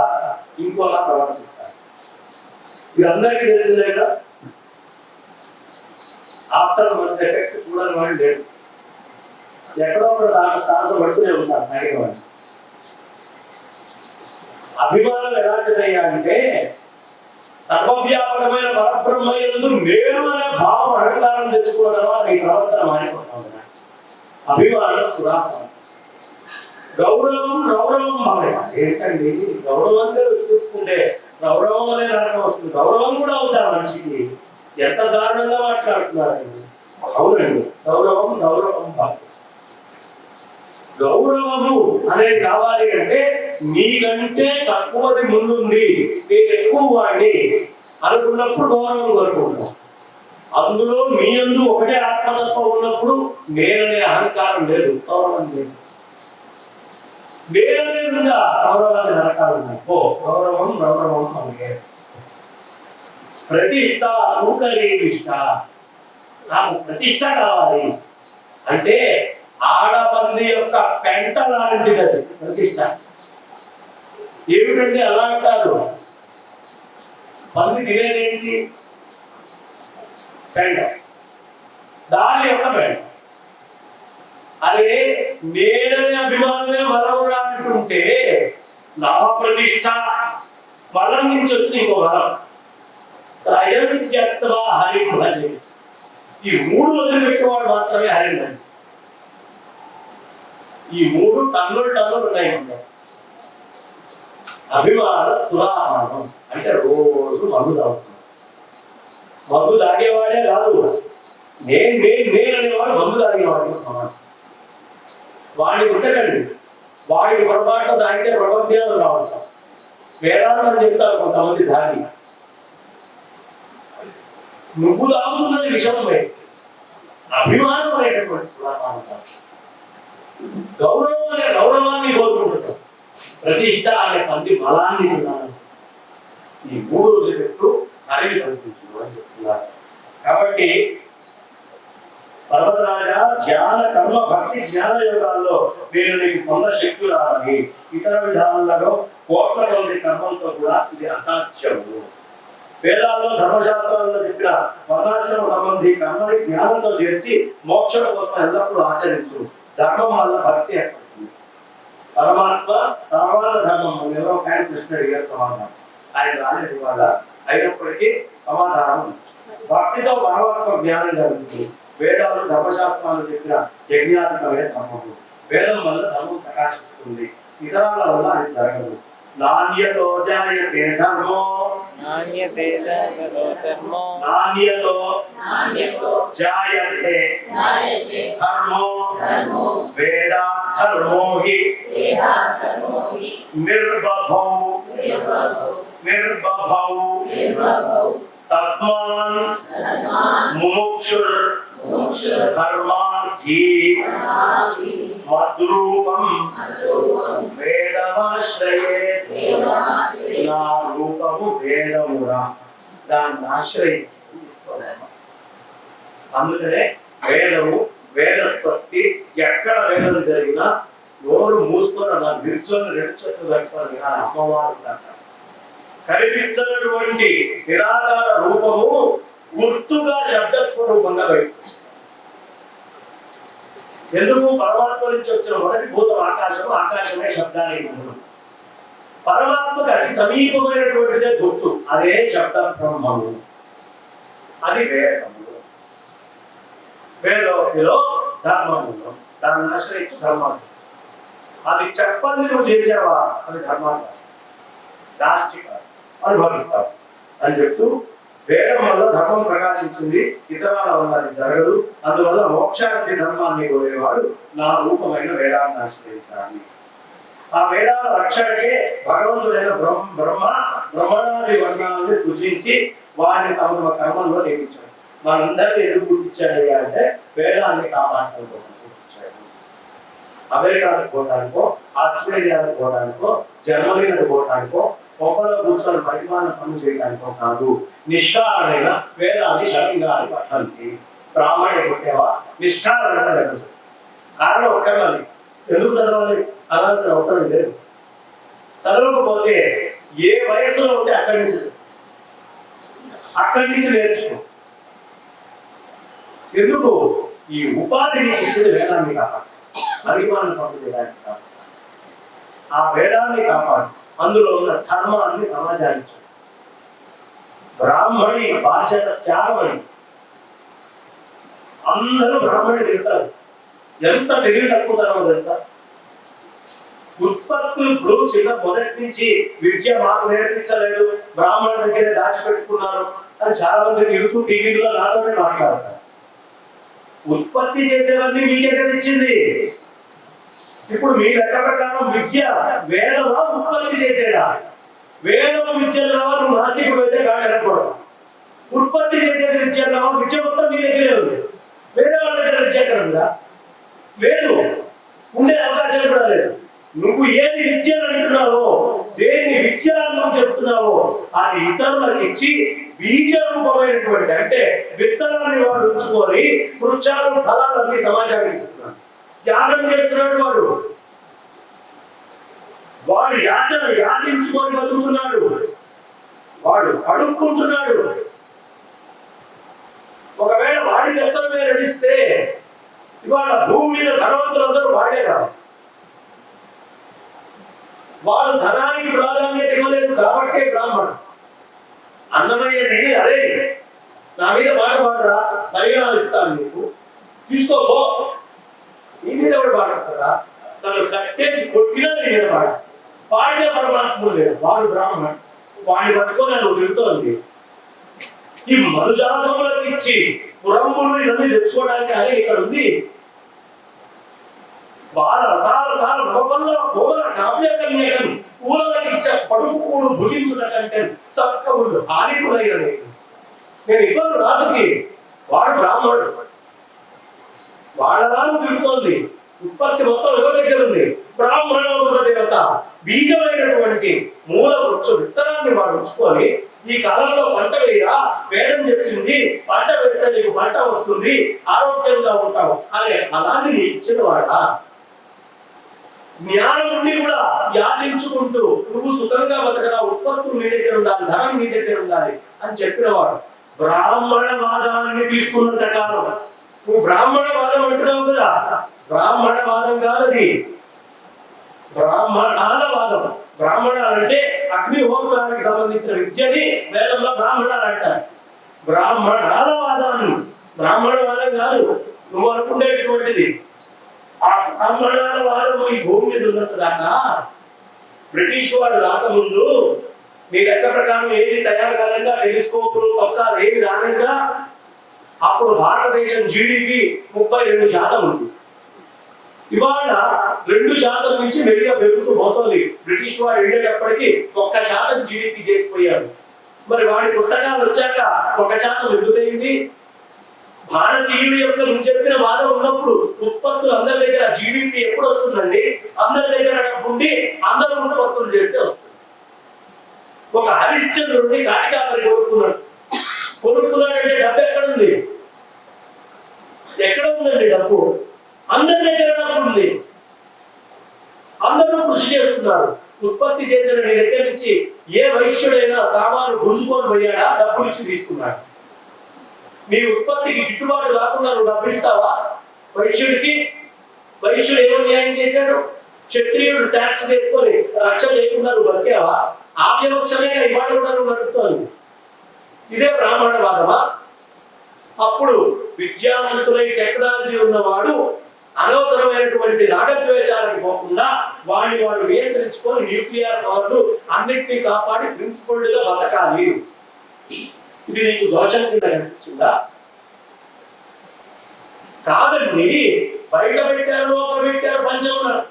ఇంకోలా ప్రవర్తిస్తారు. ఇది అందరికీ తెలిసిందే కదా. ఆఫ్టర్ మంత్ ఎఫెక్ట్ చూడని వాడు లేడు. ఎక్కడో ఒక తాగ పడుతూనే ఉంటారు తాగిన వాడు. అభిమానం ఎలాంటిదయ్యా అంటే సర్వవ్యాపకమైన పరబ్రహ్మయందు నేను అనే భావం అహంకారం తెచ్చుకున్న తర్వాత నీ ప్రవర్తన మారిపోతాం. అభిమాన సురాపానం. గౌరవం ఏంటండి గౌరవం చూసుకుంటే గౌరవం అనే నరకం వస్తుంది. గౌరవం కూడా అవుతారు మనిషికి. ఎంత దారుణంగా మాట్లాడుతున్నారండి. అవునండి, గౌరవం గౌరవము అనేది కావాలి అంటే నీకంటే తక్కువది ముందుంది, నేను ఎక్కువ వాడిని అనుకున్నప్పుడు గౌరవం కోరుకుంటాం. అందులో మీ అందు ఒకటే ఆత్మతత్వం ఉన్నప్పుడు నేననే అహంకారం లేదు, గౌరవం లేదు. నేననే ఉందా గౌరవాన్ని నరకాలు ఉన్నాయి. గౌరవం అంటే ప్రతిష్ట, సూకరీష్ట. నాకు ప్రతిష్ట కావాలి అంటే ఆడపంది యొక్క పెంట లాంటిది అది ప్రతిష్ట. ఏమిటంటే అలా అంటారు, పంది తినేదేంటి? పెంట. దాని యొక్క మేడ. అదే నేననే అభిమానమే బలమురా అంటుంటే నా ప్రతిష్ట బలం నుంచి వచ్చిన ఇంకో బలం త్రయంత్యక్త్వా హరిం భజే. ఈ మూడు వదిలిపెట్టేవాడు మాత్రమే హరిని భజిస్తాడు. ఈ మూడు టన్నులు ఉన్నాయి. అభిమాన సురాపానం అంటే రోజు మందు తాగుతున్నాడు. మందు తాగేవాడే కాదు, నేను అనేవాడు మందు తాగేవాడికి సమానం. వాడిని గుట్టకండి, వాడికి పొరపాటు తాగితే ప్రపంచాలు రావచ్చు. వేదాంతం చెప్తారు కొంతమంది దాన్ని. నువ్వు తాగుతున్నది విషయమే. అభిమానం అనేటటువంటి సురాపానం, గౌరవం అనే గౌరవాన్ని కోరుకుంటున్నాం, ప్రతిష్ట అనే పంది బలాన్ని తిన్నాను. ఈ మూడు వదిలిపెట్టు హరిని కల్పించు అని చెప్తున్నారు. కాబట్టి పర్వతరాజా ధ్యాన కర్మ భక్తి జ్ఞాన యోగాల్లో నేను నీకు పొంద శక్తి రావాలి. ఇతర విధానాలలో కోట్ల కొద్ది కర్మంతో కూడా ఇది అసాధ్యము. వేదాల్లో ధర్మశాస్త్రాల్లో చెప్పిన వర్ణాశ్రమ సంబంధి కర్మని జ్ఞానంతో చేర్చి మోక్షం కోసం ఎల్లప్పుడూ ఆచరించు. ధర్మం వల్ల భక్తి ఏర్పడుతుంది. పరమాత్మ తర్వాత ధర్మం. ఎవరో ఆయన కృష్ణ అడిగారు సమాధానం, ఆయన రాలేదు వాళ్ళ, అయినప్పటికీ సమాధానం భక్తితో పరమాత్మ జ్ఞానం జరుగుతుంది. వేదాలు ధర్మశాస్త్రాలు చెప్పిన యజ్ఞాత్మకమే ధర్మము. వేదం వల్ల ధర్మం ప్రకాశిస్తుంది, ఇతరాల వల్ల అది జరగదు. నాణ్యతో జాయతే ధర్మో నాణ్యతో జాయతే ధర్మో వేదాధర్మో హి నిర్బభౌ తస్మాన్ ముముక్షుర్ ధర్మార్థి మద్రూపం వేదమాశ్రయేత్. నా రూపము వేదమురా, దాన్ని ఆశ్రయించు. అందుకనే వేదము వేద స్వస్తి. ఎక్కడ వేదం జరిగినా నోరు మూసుకొని అలా నిల్చొని రెండు చెట్లు పెట్టుకొని అమ్మవారు కనిపించినటువంటి నిరాకార రూపము గుర్తుగా శబ్దస్వరూపంగా బయట. ఎందుకు? పరమాత్మ నుంచి వచ్చిన మొదటి భూతం ఆకాశం, ఆకాశమే శబ్దానికి మూలం. పరమాత్మకు అతి సమీపమైనటువంటిదే గుర్తు, అదే శబ్ద బ్రహ్మము, అది వేదము. వేదోక్తిలో ధర్మమూలం, దాన్ని ఆశ్రయించు ధర్మాన్ని. అది చెప్పండి నువ్వు చేసావా, అది ధర్మాన్ని దాష్టిక అనుభవిస్తావు అని చెప్తూ, వేదం వల్ల ధర్మం ప్రకాశించింది, ఇతరాల వల్ల అది జరగదు. అందువల్ల మోక్షార్థి ధర్మాన్ని కోరేవాడు నా రూపమైన వేదాన్ని ఆశ్రయించాలి. ఆ వేదాల రక్షణకే భగవంతుడైన బ్రహ్మణాది వర్ణాలని సృజించి వారిని తమ తమ కర్మంలో నియమించాడు. మనందరినీ ఎందుకు గుర్తించాడు అంటే వేదాన్ని కాపాడటం కోసం గుర్తించాడు. అమెరికాకు పోవడానికో, ఆస్ట్రేలియాకు పోవడానికో, జర్మనీలకు పోవడానికో, పొప్పలో కూర్చొని పరిమాణం పనులు చేయడానికో కాదు. నిష్కారణమైన వేదాన్ని శరంగాన్ని పట్టండి. బ్రాహ్మణి పుట్టేవా నిష్కారణంగా లేదు. కారణం ఒక్కర్వాలి. ఎందుకు చదవాలి అలాల్సిన అవసరం లేదు. చదవకపోతే ఏ వయస్సులో ఉంటే అక్కడి నుంచి నేర్చుకో. ఎందుకు? ఈ ఉపాధిని ఇచ్చేది వేదాన్ని కాపాడు, పరిమాణం పనులు చేయడానికి కాపాడు. ఆ వేదాన్ని కాపాడు, అందులో ఉన్న ధర్మాన్ని సమాచారించు. బ్రాహ్మణి బాధ్యత త్యాగమని. అందరూ బ్రాహ్మణి తింటారు. ఎంత తెలివి తక్కుతారో తెలుసా? ఉత్పత్తులు ఇప్పుడు చిన్న మొదటి నుంచి విద్య మాకు నేర్పించలేదు, బ్రాహ్మణుల దగ్గరే దాచిపెట్టుకున్నారు అని చాలా మంది తిరుగుతూ టీవీలో నాతోనే మాట్లాడతారు. ఉత్పత్తి చేసేవన్నీ మీకెక్కడ ఇచ్చింది? ఇప్పుడు మీ లెక్క ప్రకారం విద్య వేదమా ఉత్పత్తి చేసేదా? వేదం విద్యలో నువ్వు నాస్తికుడు అయితే కాడకపోవడం. ఉత్పత్తి చేసేది విద్యలో విద్య మొత్తం మీ దగ్గరే ఉంది. వేరే వాళ్ళ దగ్గర విద్య ఎక్కడ ఉందా? లేదు, ఉండే అవకాశం కూడా లేదు. నువ్వు ఏది విద్య అంటున్నావో, దేన్ని విద్య నువ్వు చెప్తున్నావో అది ఇతరులకు ఇచ్చి బీజ రూపమైనటువంటి అంటే విత్తనాన్ని వాడు ఉంచుకొని వృక్షాలు ఫలాలన్నీ సమాజానికి ఇస్తున్నాడు. త్యాగం చేస్తున్నాడు వాడు. వాడు యాచించుకొని బతుకుతున్నాడు, వాడు అడుక్కుంటున్నాడు. ఒకవేళ వాడి లెక్కల మీద నడిస్తే ఇవాళ భూమి మీద ధనవంతులందరూ వాడే కాదు. వాడు ధనానికి ప్రాధాన్యత ఇవ్వలేదు కాబట్టే బ్రాహ్మణుడు. అన్నమయ్యని అరే నా మీద మాట పాడరా, పరిగణాలు ఇస్తాను నీకు, తీసుకోపో. నీ మీద ఎవరు పాడతారా? నన్ను కట్టేసి కొట్టినా నీ మీద పాడ. పాడిన పరమాత్ముడు లేదు, వాడు బ్రాహ్మణుడు. వాడిని పట్టుకొని నన్ను తిరుగుతోంది. ఈ మనుజాతములకు ఇచ్చి పురంబులు ఇవన్నీ తెచ్చుకోవడానికి అదే ఇక్కడ ఉంది. వాళ్ళ రసారసాల నవపల్ల కోమల కావ్య కన్యకం పూలకి ఇచ్చే పడుపు కూడు భుజించుట కంటే సత్కవులు ఆదికులైన నేను ఇవ్వను రాజుకి. వాడు బ్రాహ్మణుడు, వాళ్ళలాను తిరుగుతోంది. ఉత్పత్తి మొత్తం ఎవరి దగ్గర ఉంది? బ్రాహ్మణ దేవత బీజమైనటువంటి మూల వృక్ష విత్తనాన్ని వాడు ఉంచుకొని ఈ కాలంలో పంట వేయరా, వేదం చెప్పింది పంట వేస్తే నీకు పంట వస్తుంది, ఆరోగ్యంగా ఉంటావు అనే ఫలాన్ని నీకు ఇచ్చిన వాడా? జ్ఞానం నుండి కూడా యాచించుకుంటూ నువ్వు సుఖంగా బతకరా, ఉత్పత్తులు నీ దగ్గర ఉండాలి, ధనం నీ దగ్గర ఉండాలి అని చెప్పినవాడు. బ్రాహ్మణవాదాన్ని తీసుకున్నంత కాలం నువ్వు బ్రాహ్మణవాదం అంటున్నావు కదా, బ్రాహ్మణవాదం కాదది, బ్రాహ్మణాల వాదం. బ్రాహ్మణాలంటే అగ్నిహోత్రానికి సంబంధించిన విద్యని వేదంలో బ్రాహ్మణాలు అంటారు. బ్రాహ్మణాల వాదాన్ని, బ్రాహ్మణవాదం కాదు నువ్వు అనుకునేటటువంటిది. ఆ బ్రాహ్మణాల వాదం ఈ భూమి మీద ఉన్నంత దాకా బ్రిటిష్ వాడు రాకముందు మీ లెక్క ప్రకారం ఏది తయారు కాలేదా, టెలిస్కోపులు పక్కాలు ఏమి రాలేదుగా. అప్పుడు భారతదేశం జీడిపి 32% ఉంది. ఇవాళ 2% నుంచి మెల్లిగా పెరుగుతూ పోతుంది. బ్రిటిష్ వాడు వెళ్ళేటప్పటికీ 1% జీడిపి చేసిపోయారు. మరి వాడి పుస్తకాలు వచ్చాక 1% ఎందుకైంది? భారతీయుడు యొక్క నువ్వు చెప్పిన వాదం ఉన్నప్పుడు ఉత్పత్తులు అందరి దగ్గర, జీడిపి ఎప్పుడు వస్తుందండి? అందరి దగ్గర డబ్బు ఉండి అందరూ ఉత్పత్తులు చేస్తే వస్తుంది. ఒక హరిశ్చంద్రుడిని కాటికాపరి కొనుక్కున్నాడంటే డబ్బు ఎక్కడుంది? ఎక్కడ ఉందండి డబ్బు? అందరి దగ్గర డబ్బు ఉంది, అందరూ కృషి చేస్తున్నారు. ఉత్పత్తి చేసిన నీ దగ్గర నుంచి ఏ వైశ్యుడైనా సామాను గుంజుకొని పోయాడా? డబ్బులు ఇచ్చి తీసుకున్నాడు. నీ ఉత్పత్తికి గిట్టుబాటు కాకుండా నువ్వు డబ్బిస్తావా వైశ్యుడికి? వైశ్యుడు ఏమో న్యాయం చేశాడు? క్షత్రియుడు ట్యాక్స్ చేసుకొని రక్ష చేయకుండా నువ్వు బతికావా? ఆ వ్యవస్థనే ఇవాళ కూడా నువ్వు నడుపుతావు. ఇదే బ్రాహ్మణవాదమా? అప్పుడు విద్యావంతులై టెక్నాలజీ ఉన్నవాడు అనవసరమైనటువంటి రాగద్వేషాలకు పోకుండా వాడిని వాడు నియంత్రించుకొని న్యూక్లియర్ పవర్లు అన్నింటినీ కాపాడి ప్రిన్సిపల్డ్ గా బతకాలి. ఇది నీకు దోషం కింద కనిపించిందా? కాదండి, బయట పెట్టారు, ఒక పెట్టారు,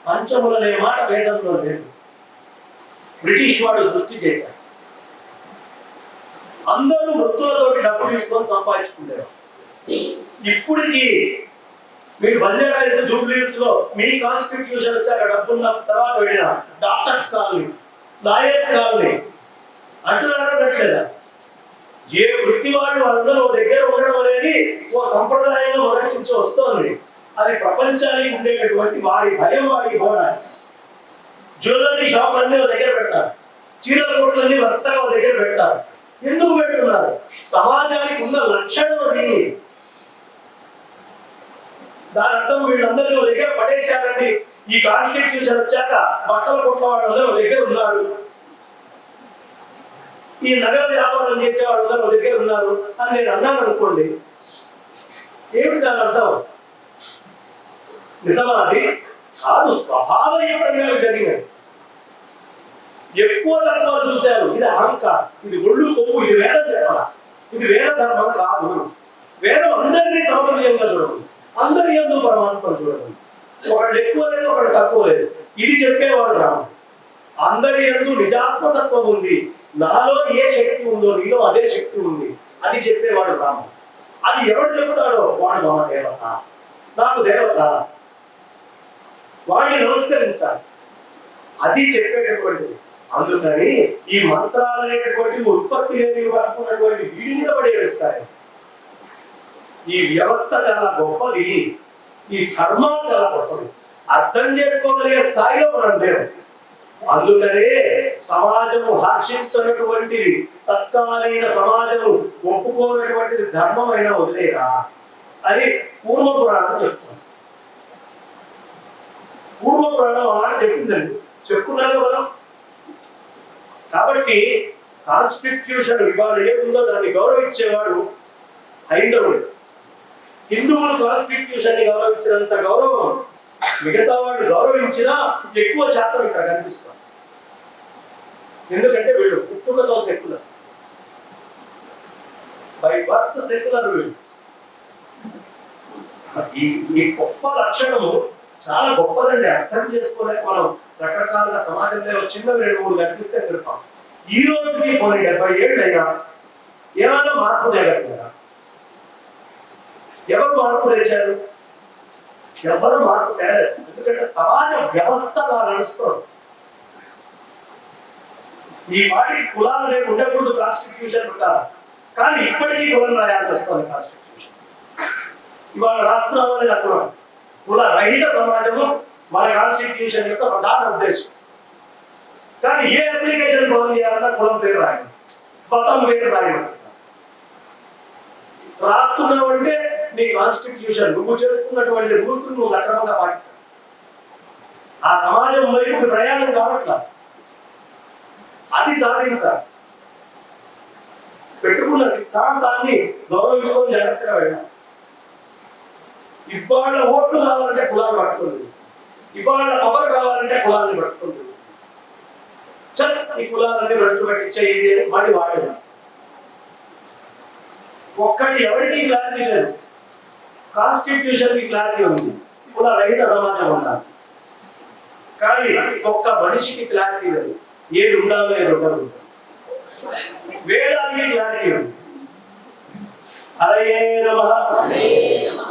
పంచములనే మాట వేదంలో లేదు. బ్రిటిష్ వాడు సృష్టి చేశారు. అందరూ వృత్తులతోటి డబ్బు తీసుకొని సంపాదించుకుంటారు. ఇప్పటికి మీరు బంజారా జూబ్లీహిల్స్ లో మీ కాన్స్టిట్యూషన్ వచ్చాక డబ్బున్న తర్వాత వెళ్ళిన డాక్టర్స్ కాలనీ, లాయర్స్ కాలనీ అంటున్నారా పెట్టలేదా? ఏ వృత్తి వాళ్ళందరూ దగ్గర ఉండడం అనేది ఓ సంప్రదాయంగా మొదటి నుంచి వస్తోంది. అది ప్రపంచానికి ఉండేటటువంటి వాడి భయం, వాడికి పోవడానికి. జ్యువెలరీ షాపులన్నీ దగ్గర పెడతారు, చీరల కొట్లన్నీ వరుసగా దగ్గర పెడతారు. ఎందుకు పెడుతున్నారు? సమాజానికి ఉన్న లక్షణం అది. దాని అర్థం వీళ్ళందరినీ దగ్గర పడేశారండి. ఈ కాన్స్టిట్యూషన్ వచ్చాక బట్టల కొట్ల వాళ్ళందరూ దగ్గర ఉన్నారు, ఈ నగర వ్యాపారం చేసే వాళ్ళందరూ దగ్గర ఉన్నారు అని నేను అన్నాను అనుకోండి, ఏమిటి దాని అర్థం? నిజమా? అది కాదు, స్వభావయుక్తంగా జరిగినది. ఎక్కువ తక్కువలు చూశారు. ఇది అహంకారం, ఇది ఒళ్ళు కొవ్వు, ఇది వేదం చెప్పాల. ఇది వేద ధర్మం కాదు. వేదం అందరినీ సమతుల్యంగా చూడదు, అందరి యందు పరమాత్మను చూడదు. ఒకళ్ళు ఎక్కువ లేదు, ఒకళ్ళు తక్కువ లేదు. ఇది చెప్పేవాడు రాము. అందరి యందు నిజాత్మతత్వం ఉంది. నాలో ఏ శక్తి ఉందో నీలో అదే శక్తి ఉంది, అది చెప్పేవాడు రాము. అది ఎవరు చెప్తాడో వాడు మమ దేవత, నాకు దేవత, వాడిని నమస్కరించాలి, అది చెప్పేటటువంటిది. అందుకని ఈ మంత్రాలు అనేటటువంటి ఉత్పత్తి లేని పట్టుకున్నటువంటి వీడి మీద పడి ఏడుస్తారు. ఈ వ్యవస్థ చాలా గొప్పది, ఈ ధర్మం చాలా గొప్పది. అర్థం చేసుకోగలిగే స్థాయిలో మనం లేవు. అందుకనే సమాజము హర్షించినటువంటిది, తత్కాలీన సమాజము ఒప్పుకోనటువంటిది ధర్మమైనా వదిలేరా. అని పూర్వ పురాణం చెప్తుంది. పూర్వ పురాణం ఆ మాట చెప్పిందండి, చెప్పుకున్నాక మనం. కాబట్టి కాన్స్టిట్యూషన్ ఇవాళ ఏముందో దాన్ని గౌరవించేవాడు హైందవుడు. హిందువులు కాన్స్టిట్యూషన్ ని గౌరవించినంత గౌరవం మిగతా వాడు గౌరవించినా ఎక్కువ శాతం ఇక్కడ కనిపిస్తాం. ఎందుకంటే వీళ్ళు పుట్టుకతో సెక్యులర్, బై బర్త్ సెక్యులర్. వీళ్ళు ఈ గొప్ప లక్షణము చాలా గొప్పదండి. అర్థం చేసుకోలేక మనం రకరకాలుగా సమాజంలో చిన్నవి 2-3 కనిపిస్తే తిడతాం. ఈ రోజుకి పోనీ 70 ఏళ్ళు అయినా ఏమైనా మార్పు తేగలిగారా? ఎవరు మార్పు తెచ్చారు? ఎవరు మార్పు తేలేదు. ఎందుకంటే సమాజ వ్యవస్థ నడుస్తుంది. ఈ పాటికి కులాలు అనేవి ఉండకూడదు కాన్స్టిట్యూషన్ ప్రకారం, కానీ ఇప్పటికీ కులం రాయాల్సి వస్తుంది కాన్స్టిట్యూషన్. ఇవాళ రాస్తున్నాం అనేది అక్కడ కుల రహిత సమాజము మన కాన్స్టిట్యూషన్ యొక్క ప్రధాన ఉద్దేశం. కానీ ఏ అప్లికేషన్ ఫామ్ చేయాలన్నా కులం పేరు రాయాలి, మతం పేరు రాయాలి. రాస్తున్నావంటే నీ కాన్స్టిట్యూషన్, నువ్వు చేసుకున్నటువంటి రూల్స్ నువ్వు సక్రమంగా పాటించాలి. ఆ సమాజం వైపు ప్రయాణం కావట్లా, అది సాధించాలి. పెట్టుకున్న సిద్ధాంతాన్ని గౌరవించుకొని జాగ్రత్తగా వెళ్ళాలి. ఇవాళ ఓట్లు కావాలంటే కులాన్ని పట్టుకుంది, ఇవాళ పవర్ కావాలంటే కులాన్ని పట్టుకుంది. ఈ కులాలన్నీ రట్టు పెట్టించేది అని మళ్ళీ వాడేది. ఒక్కటి ఎవరికి క్లారిటీ లేదు. కాన్స్టిట్యూషన్ కి క్లారిటీ ఉంది, కుల రహిత సమాజం ఉండాలి. కానీ ఒక్క మనిషికి క్లారిటీ లేదు, ఏది ఉండాలో ఏది ఉండదు. వేదానికి క్లారిటీ ఉంది. హరయే నమః.